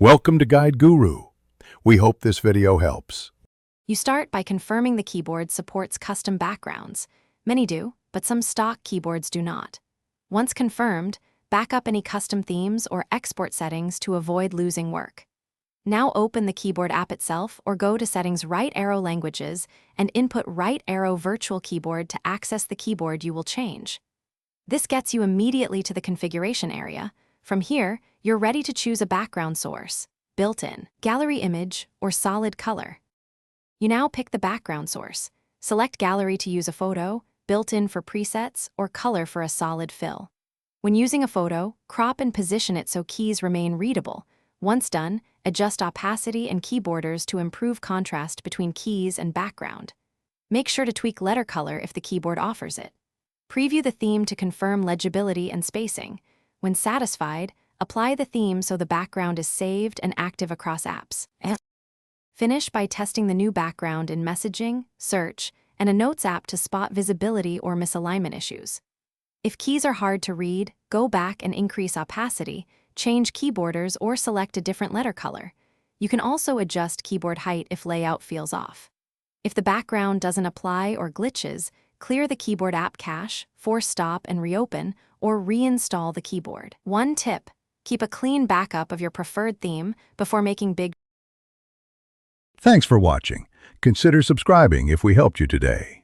Welcome to Guide Guru. We hope this video helps. You start by confirming the keyboard supports custom backgrounds. Many do, but some stock keyboards do not. Once confirmed, back up any custom themes or export settings to avoid losing work. Now open the keyboard app itself or go to Settings Right Arrow Languages and input Right Arrow Virtual Keyboard to access the keyboard you will change. This gets you immediately to the configuration area. From here, you're ready to choose a background source, built-in, gallery image, or solid color. You now pick the background source. Select gallery to use a photo, built-in for presets, or color for a solid fill. When using a photo, crop and position it so keys remain readable. Once done, adjust opacity and key borders to improve contrast between keys and background. Make sure to tweak letter color if the keyboard offers it. Preview the theme to confirm legibility and spacing. When satisfied, apply the theme so the background is saved and active across apps. Finish by testing the new background in Messaging, Search, and a Notes app to spot visibility or misalignment issues. If keys are hard to read, go back and increase opacity, change key borders, or select a different letter color. You can also adjust keyboard height if layout feels off. If the background doesn't apply or glitches, clear the keyboard app cache, force stop and reopen, or reinstall the keyboard. One tip: keep a clean backup of your preferred theme before making big. Thanks for watching. Consider subscribing if we helped you today.